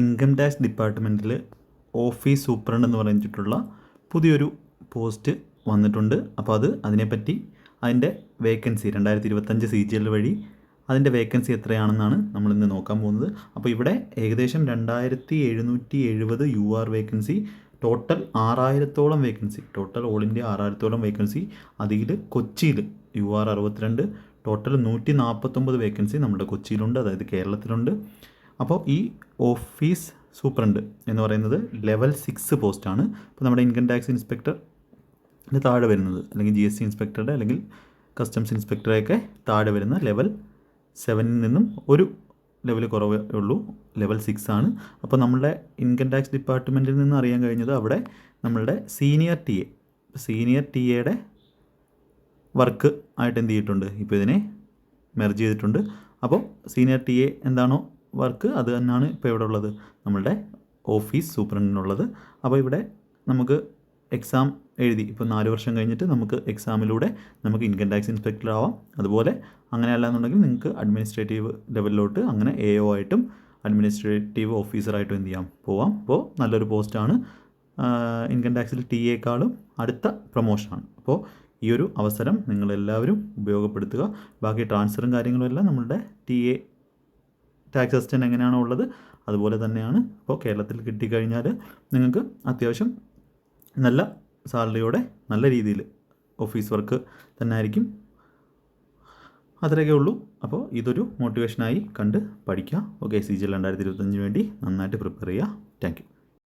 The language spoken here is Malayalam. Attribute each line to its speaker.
Speaker 1: ഇൻകം ടാക്സ് ഡിപ്പാർട്ട്മെൻറ്റിൽ ഓഫീസ് സൂപ്രണ്ട് എന്ന് പറഞ്ഞിട്ടുള്ള പുതിയൊരു പോസ്റ്റ് വന്നിട്ടുണ്ട്. അപ്പോൾ അതിനെപ്പറ്റി അതിൻ്റെ വേക്കൻസി 2025 CGL വഴി അതിൻ്റെ വേക്കൻസി എത്രയാണെന്നാണ് നമ്മളിന്ന് നോക്കാൻ പോകുന്നത്. അപ്പോൾ ഇവിടെ ഏകദേശം 2770 UR വേക്കൻസി, ടോട്ടൽ 6000-ഓളം വേക്കൻസി, ടോട്ടൽ ഓൾ ഇന്ത്യ 6000-ഓളം വേക്കൻസി. അതിൽ കൊച്ചിയിൽ UR 62, ടോട്ടൽ 149 വേക്കൻസി നമ്മുടെ കൊച്ചിയിലുണ്ട്, അതായത് കേരളത്തിലുണ്ട്. അപ്പോൾ ഈ ഓഫീസ് സൂപ്രണ്ട് എന്ന് പറയുന്നത് ലെവൽ 6 പോസ്റ്റാണ്. അപ്പോൾ നമ്മുടെ ഇൻകം ടാക്സ് ഇൻസ്പെക്ടറിന് താഴെ വരുന്നത്, അല്ലെങ്കിൽ GST ഇൻസ്പെക്ടറുടെ അല്ലെങ്കിൽ കസ്റ്റംസ് ഇൻസ്പെക്ടറെയൊക്കെ താഴെ വരുന്ന ലെവൽ 7-ൽ നിന്നും ഒരു ലെവൽ കുറവേ ഉള്ളൂ, ലെവൽ 6 ആണ്. അപ്പോൾ നമ്മളുടെ ഇൻകം ടാക്സ് ഡിപ്പാർട്ട്മെൻറ്റിൽ നിന്ന് അറിയാൻ കഴിഞ്ഞത് അവിടെ നമ്മളുടെ സീനിയർ TA വർക്ക് ആയിട്ട് എന്ത് ചെയ്തിട്ടുണ്ട്, ഇപ്പോൾ ഇതിനെ മെർജ് ചെയ്തിട്ടുണ്ട്. അപ്പോൾ സീനിയർ TA എന്താണോ വർക്ക് അത് തന്നെയാണ് ഇപ്പോൾ ഇവിടെ ഉള്ളത്, നമ്മളുടെ ഓഫീസ് സൂപ്രണ്ടിനുള്ളത്. അപ്പോൾ ഇവിടെ നമുക്ക് എക്സാം എഴുതി ഇപ്പോൾ 4 വർഷം കഴിഞ്ഞിട്ട് നമുക്ക് എക്സാമിലൂടെ നമുക്ക് ഇൻകം ടാക്സ് ഇൻസ്പെക്ടർ ആവാം. അതുപോലെ അങ്ങനെയല്ല എന്നുണ്ടെങ്കിൽ നിങ്ങൾക്ക് അഡ്മിനിസ്ട്രേറ്റീവ് ലെവലിലോട്ട് അങ്ങനെ AO ആയിട്ടും അഡ്മിനിസ്ട്രേറ്റീവ് ഓഫീസറായിട്ടും എന്ത് ചെയ്യാം, പോവാം. അപ്പോൾ നല്ലൊരു പോസ്റ്റാണ്. ഇൻകം ടാക്സിൽ TA അടുത്ത പ്രൊമോഷനാണ്. അപ്പോൾ ഈ ഒരു അവസരം നിങ്ങളെല്ലാവരും ഉപയോഗപ്പെടുത്തുക. ബാക്കി ട്രാൻസ്ഫറും കാര്യങ്ങളും എല്ലാം നമ്മളുടെ TA ടാക്സ് അസിസ്റ്റൻ്റ് എങ്ങനെയാണോ ഉള്ളത് അതുപോലെ തന്നെയാണ്. അപ്പോൾ കേരളത്തിൽ കിട്ടിക്കഴിഞ്ഞാൽ നിങ്ങൾക്ക് അത്യാവശ്യം നല്ല സാലറിയോടെ നല്ല രീതിയിൽ ഓഫീസ് വർക്ക് തന്നെ ആയിരിക്കും. അത്രയൊക്കെ ഉള്ളൂ. അപ്പോൾ ഇതൊരു മോട്ടിവേഷനായി കണ്ട് പഠിക്കുക. ഓക്കെ, CGL 2025 വേണ്ടി നന്നായിട്ട് പ്രിപ്പയർ ചെയ്യുക. Thank you.